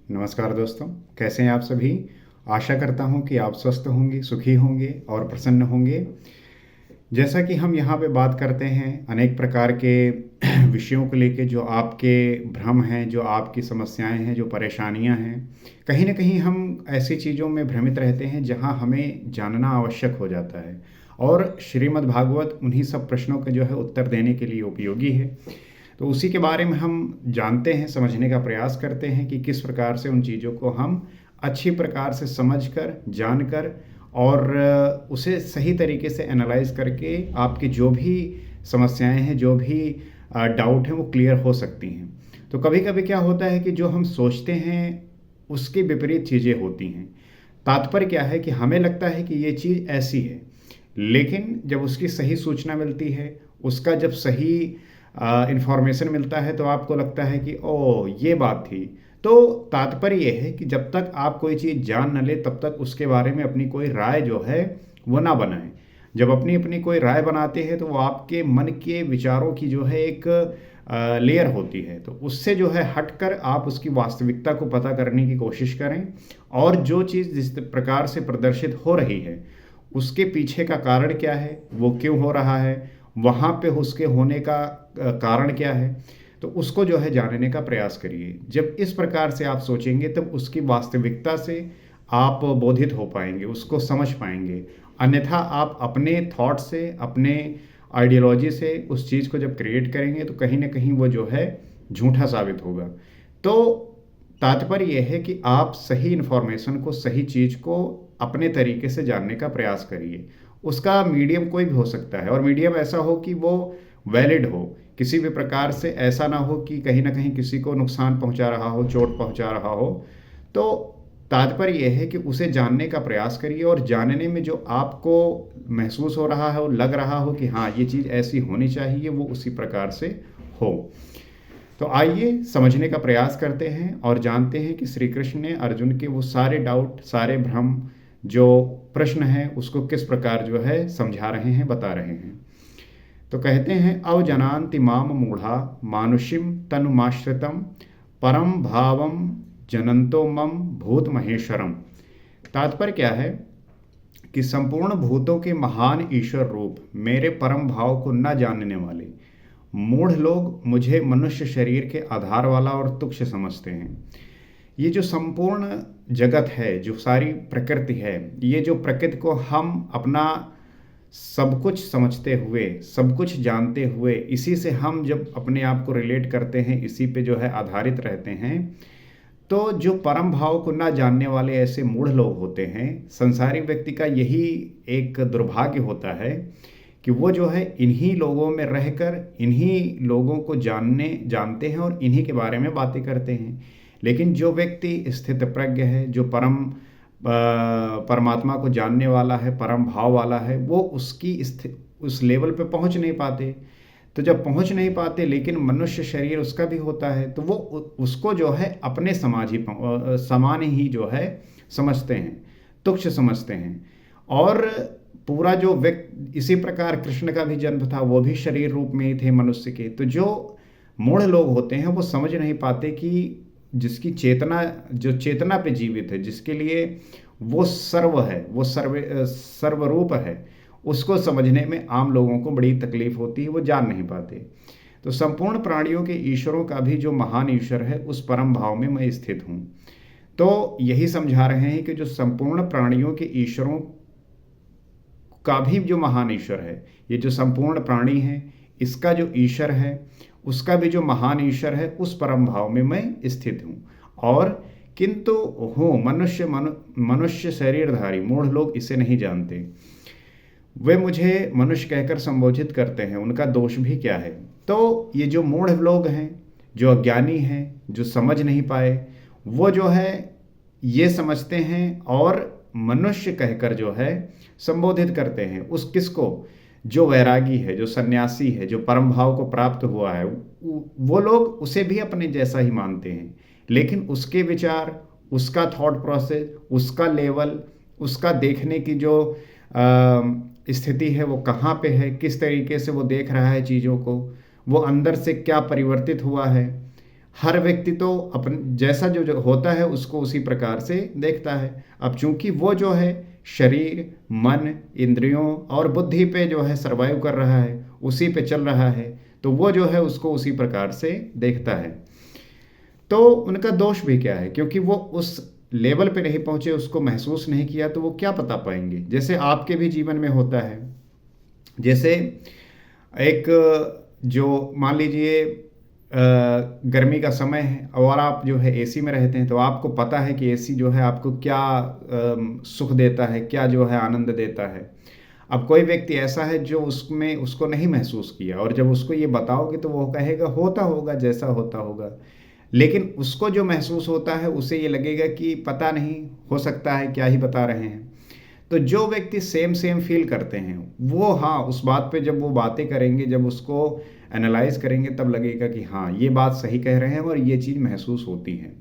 नमस्कार दोस्तों, कैसे हैं आप सभी। आशा करता हूं कि आप स्वस्थ होंगे, सुखी होंगे और प्रसन्न होंगे। जैसा कि हम यहाँ पे बात करते हैं अनेक प्रकार के विषयों को लेके, जो आपके भ्रम हैं, जो आपकी समस्याएं हैं, जो परेशानियां हैं, कहीं ना कहीं हम ऐसी चीज़ों में भ्रमित रहते हैं जहाँ हमें जानना आवश्यक हो जाता है। और श्रीमद् भागवत उन्हीं सब प्रश्नों के जो है उत्तर देने के लिए उपयोगी है। तो उसी के बारे में हम जानते हैं, समझने का प्रयास करते हैं कि किस प्रकार से उन चीज़ों को हम अच्छी प्रकार से समझकर, जानकर और उसे सही तरीके से एनालाइज करके आपकी जो भी समस्याएं हैं, जो भी डाउट हैं, वो क्लियर हो सकती हैं। तो कभी कभी क्या होता है कि जो हम सोचते हैं उसके विपरीत चीज़ें होती हैं। तात्पर्य क्या है कि हमें लगता है कि ये चीज़ ऐसी है, लेकिन जब उसकी सही सूचना मिलती है, उसका जब सही इंफॉर्मेशन मिलता है, तो आपको लगता है कि ओ ये बात थी। तो तात्पर्य ये है कि जब तक आप कोई चीज़ जान न ले, तब तक उसके बारे में अपनी कोई राय जो है वो ना बनाएं। जब अपनी अपनी कोई राय बनाते हैं तो वो आपके मन के विचारों की जो है एक लेयर होती है। तो उससे जो है हटकर आप उसकी वास्तविकता को पता करने की कोशिश करें, और जो चीज़ जिस प्रकार से प्रदर्शित हो रही है उसके पीछे का कारण क्या है, वो क्यों हो रहा है, वहाँ पे उसके होने का कारण क्या है, तो उसको जो है जानने का प्रयास करिए। जब इस प्रकार से आप सोचेंगे तब उसकी वास्तविकता से आप बोधित हो पाएंगे, उसको समझ पाएंगे। अन्यथा आप अपने थॉट से, अपने आइडियोलॉजी से उस चीज़ को जब क्रिएट करेंगे तो कहीं ना कहीं वो जो है झूठा साबित होगा। तो तात्पर्य यह है कि आप सही इन्फॉर्मेशन को, सही चीज़ को अपने तरीके से जानने का प्रयास करिए। उसका मीडियम कोई भी हो सकता है, और मीडियम ऐसा हो कि वो वैलिड हो, किसी भी प्रकार से ऐसा ना हो कि कहीं ना कहीं किसी को नुकसान पहुंचा रहा हो, चोट पहुंचा रहा हो। तो तात्पर्य यह है कि उसे जानने का प्रयास करिए, और जानने में जो आपको महसूस हो रहा है, वो लग रहा हो कि हाँ ये चीज़ ऐसी होनी चाहिए, वो उसी प्रकार से हो। तो आइए समझने का प्रयास करते हैं और जानते हैं कि श्री कृष्ण ने अर्जुन के वो सारे डाउट, सारे भ्रम, जो प्रश्न है, उसको किस प्रकार जो है समझा रहे हैं, बता रहे हैं। तो कहते हैं, अवजनान्ति माम मूढ़ा मानुषिम तनुमाश्रितम परम भावम जनंतो मम भूत महेश्वरम। तात्पर्य क्या है कि संपूर्ण भूतों के महान ईश्वर रूप मेरे परम भाव को न जानने वाले मूढ़ लोग मुझे मनुष्य शरीर के आधार वाला और तुच्छ समझते हैं। ये जो संपूर्ण जगत है, जो सारी प्रकृति है, ये जो प्रकृति को हम अपना सब कुछ समझते हुए, सब कुछ जानते हुए, इसी से हम जब अपने आप को रिलेट करते हैं, इसी पे जो है आधारित रहते हैं, तो जो परम भाव को ना जानने वाले ऐसे मूढ़ लोग होते हैं, संसारिक व्यक्ति का यही एक दुर्भाग्य होता है कि वो जो है इन्हीं लोगों में रहकर इन्हीं लोगों को जानते हैं और इन्हीं के बारे में बातें करते हैं। लेकिन जो व्यक्ति स्थित प्रज्ञ है, जो परमात्मा को जानने वाला है, परम भाव वाला है, वो उस लेवल पे पहुंच नहीं पाते। तो जब पहुंच नहीं पाते, लेकिन मनुष्य शरीर उसका भी होता है, तो वो उसको जो है अपने समान ही जो है समझते हैं, तुच्छ समझते हैं। और पूरा जो व्यक्ति, इसी प्रकार कृष्ण का भी जन्म था, वो भी शरीर रूप में ही थे मनुष्य के। तो जो मूढ़ लोग होते हैं वो समझ नहीं पाते कि जिसकी चेतना, जो चेतना पे जीवित है, जिसके लिए वो सर्व है, वो सर्वरूप है, उसको समझने में आम लोगों को बड़ी तकलीफ होती है, वो जान नहीं पाते। तो संपूर्ण प्राणियों के ईश्वरों का भी जो महान ईश्वर है, उस परम भाव में मैं स्थित हूँ। तो यही समझा रहे हैं कि जो संपूर्ण प्राणियों के ईश्वरों का भी जो महान ईश्वर है, ये जो संपूर्ण प्राणी है, इसका जो ईश्वर है, उसका भी जो महान ईश्वर है, उस परम भाव में मैं स्थित हूँ। और किंतु हूँ मनुष्य शरीरधारी, मूढ़ लोग इसे नहीं जानते। वे मुझे मनुष्य कहकर संबोधित करते हैं, उनका दोष भी क्या है। तो ये जो मूढ़ लोग हैं, जो अज्ञानी हैं, जो समझ नहीं पाए, वो जो है ये समझते हैं और मनुष्य कहकर जो है संबोधित करते हैं उस किसको, जो वैरागी है, जो सन्यासी है, जो परम भाव को प्राप्त हुआ है, वो लोग उसे भी अपने जैसा ही मानते हैं। लेकिन उसके विचार, उसका थॉट प्रोसेस, उसका लेवल, उसका देखने की जो स्थिति है, वो कहाँ पे है, किस तरीके से वो देख रहा है चीज़ों को, वो अंदर से क्या परिवर्तित हुआ है, हर व्यक्ति तो अपन जैसा जो जो होता है उसको उसी प्रकार से देखता है। अब चूंकि वो जो है शरीर, मन, इंद्रियों और बुद्धि पे जो है सर्वाइव कर रहा है, उसी पे चल रहा है, तो वो जो है उसको उसी प्रकार से देखता है। तो उनका दोष भी क्या है? क्योंकि वो उस लेवल पे नहीं पहुंचे, उसको महसूस नहीं किया, तो वो क्या बता पाएंगे। जैसे आपके भी जीवन में होता है, जैसे एक जो मान लीजिए गर्मी का समय है और आप जो है एसी में रहते हैं, तो आपको पता है कि एसी जो है आपको क्या सुख देता है, क्या जो है आनंद देता है। अब कोई व्यक्ति ऐसा है जो उसमें उसको नहीं महसूस किया, और जब उसको ये बताओगे तो वो कहेगा होता होगा जैसा होता होगा। लेकिन उसको जो महसूस होता है उसे ये लगेगा कि पता नहीं, हो सकता है, क्या ही बता रहे हैं। तो जो व्यक्ति सेम सेम फील करते हैं वो, हाँ, उस बात पे जब वो बातें करेंगे, जब उसको एनालाइज करेंगे, तब लगेगा कि हाँ ये बात सही कह रहे हैं और ये चीज़ महसूस होती है।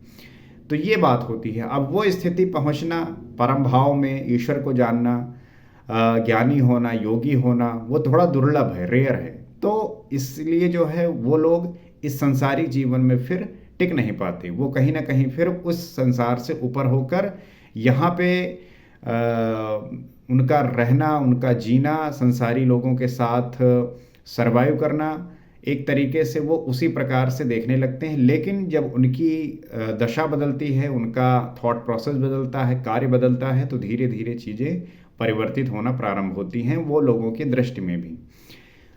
तो ये बात होती है। अब वो स्थिति पहुंचना, परम भाव में ईश्वर को जानना, ज्ञानी होना, योगी होना, वो थोड़ा दुर्लभ है, रेयर है। तो इसलिए जो है वो लोग इस संसारिक जीवन में फिर टिक नहीं पाते। वो कहीं ना कहीं फिर उस संसार से ऊपर होकर यहाँ पे उनका रहना, उनका जीना, संसारी लोगों के साथ सरवाइव करना, एक तरीके से वो उसी प्रकार से देखने लगते हैं। लेकिन जब उनकी दशा बदलती है, उनका थॉट प्रोसेस बदलता है, कार्य बदलता है, तो धीरे धीरे चीज़ें परिवर्तित होना प्रारंभ होती हैं वो लोगों की दृष्टि में भी।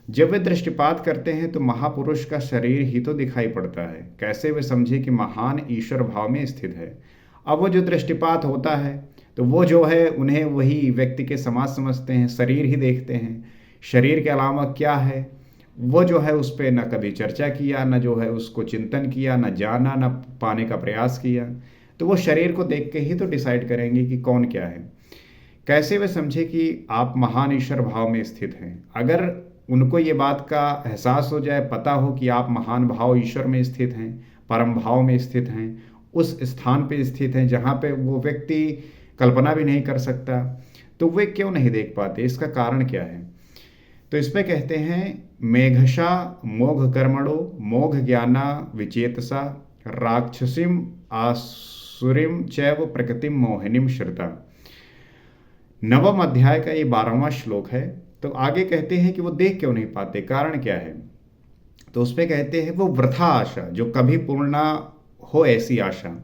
जब वे दृष्टिपात करते हैं तो महापुरुष का शरीर ही तो दिखाई पड़ता है, कैसे वे समझे कि महान ईश्वर भाव में स्थित है। अब वो जो दृष्टिपात होता है तो वो जो है उन्हें वही व्यक्ति के समाज समझते हैं, शरीर ही देखते हैं। शरीर के अलावा क्या है वो जो है उस पर न कभी चर्चा किया, न जो है उसको चिंतन किया, न जाना, न पाने का प्रयास किया। तो वो शरीर को देख के ही तो डिसाइड करेंगे कि कौन क्या है। कैसे वे समझे कि आप महान ईश्वर भाव में स्थित हैं। अगर उनको ये बात का एहसास हो जाए, पता हो कि आप महान भाव ईश्वर में स्थित हैं, परम भाव में स्थित हैं, उस स्थान पे स्थित हैं जहाँ पे वो व्यक्ति कल्पना भी नहीं कर सकता, तो वे क्यों नहीं देख पाते? इसका कारण क्या है? तो इसमें कहते हैं मेघशा मोघ कर्मणो मोघ ज्ञाना विचेतसा राक्षसीम आसुरीम चैव प्रकृतिम मोहिनीम श्रुता। नवम अध्याय का ये 12वां श्लोक है। तो आगे कहते हैं कि वो देख क्यों नहीं पाते, कारण क्या है? तो उसमें कहते हैं वो वृथा आशा, जो कभी पूर्ण ना हो ऐसी आशा।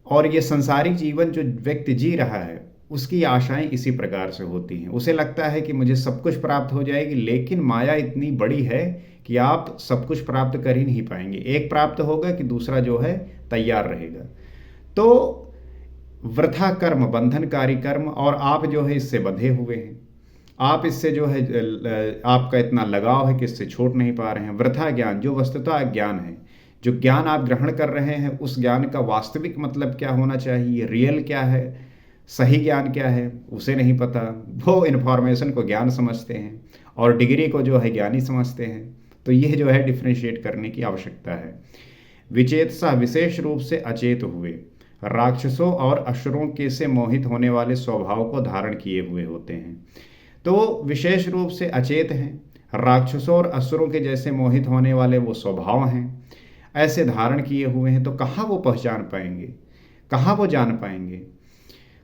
और ये संसारिक जीवन जो व्यक्ति जी रहा है उसकी आशाएं इसी प्रकार से होती हैं। उसे लगता है कि मुझे सब कुछ प्राप्त हो जाएगी, लेकिन माया इतनी बड़ी है कि आप सब कुछ प्राप्त कर ही नहीं पाएंगे। एक प्राप्त होगा कि दूसरा जो है तैयार रहेगा। तो वृथा कर्म, बंधनकारी कर्म, और आप जो है इससे बंधे हुए हैं। आप इससे जो है आपका इतना लगाव है कि इससे छोड़ नहीं पा रहे हैं। वृथा ज्ञान, जो वस्तुतः अज्ञान है, जो ज्ञान आप ग्रहण कर रहे हैं उस ज्ञान का वास्तविक मतलब क्या होना चाहिए, रियल क्या है, सही ज्ञान क्या है, उसे नहीं पता। वो इन्फॉर्मेशन को ज्ञान समझते हैं और डिग्री को जो है ज्ञानी समझते हैं। तो ये जो है डिफ्रेंशिएट करने की आवश्यकता है। विचेतसा, विशेष रूप से अचेत हुए, राक्षसों और असुरों के से मोहित होने वाले स्वभाव को धारण किए हुए होते हैं। तो विशेष रूप से अचेत हैं, राक्षसों और असुरों के जैसे मोहित होने वाले वो स्वभाव हैं, ऐसे धारण किए हुए हैं। तो कहाँ वो पहचान पाएंगे, कहाँ वो जान पाएंगे?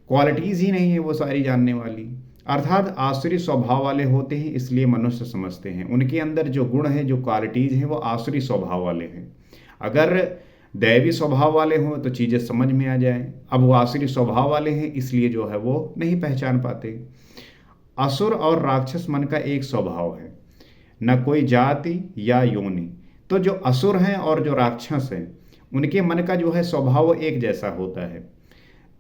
क्वालिटीज़ ही नहीं है वो सारी जानने वाली। अर्थात आसुरी स्वभाव वाले होते हैं, इसलिए मनुष्य समझते हैं। उनके अंदर जो गुण है, जो क्वालिटीज़ हैं, वो आसुरी स्वभाव वाले हैं। अगर दैवी स्वभाव वाले हों तो चीज़ें समझ में आ जाए। अब वो आसुरी स्वभाव वाले हैं, इसलिए जो है वो नहीं पहचान पाते। असुर और राक्षस मन का एक स्वभाव है, न कोई जाति या योनि। तो जो असुर हैं और जो राक्षस हैं उनके मन का जो है स्वभाव एक जैसा होता है,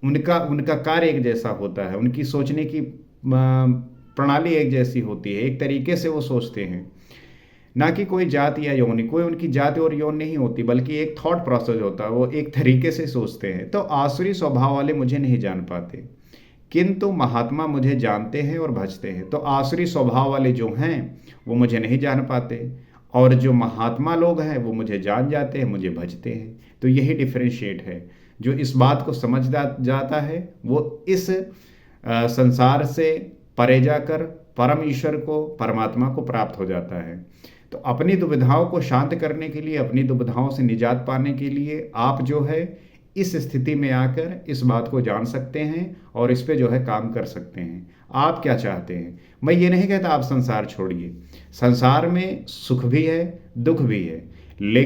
उनका उनका कार्य एक जैसा होता है, उनकी सोचने की प्रणाली एक जैसी होती है, एक तरीके से वो सोचते हैं। ना कि कोई जाति या योनि, कोई उनकी जाति और यौन नहीं होती, बल्कि एक थॉट प्रोसेस होता है, वो एक तरीके से सोचते हैं। तो आसुरी स्वभाव वाले मुझे नहीं जान पाते, किंतु महात्मा मुझे जानते हैं और भजते हैं। तो आसुरी स्वभाव वाले जो हैं वो मुझे नहीं जान पाते, और जो महात्मा लोग हैं वो मुझे जान जाते हैं, मुझे भजते हैं। तो यही डिफरेंशिएट है। जो इस बात को समझ जाता है वो इस संसार से परे जाकर परम ईश्वर को, परमात्मा को प्राप्त हो जाता है। तो तो अपनी दुविधाओं को शांत करने के लिए, अपनी दुविधाओं से निजात पाने के लिए आप जो है इस स्थिति में आकर इस बात को जान सकते हैं और इस पे जो है काम कर सकते हैं। आप क्या चाहते हैं? मैं ये नहीं कहता आप संसार छोड़िए, संसार में सुख भी है, दुख भी है, लेकिन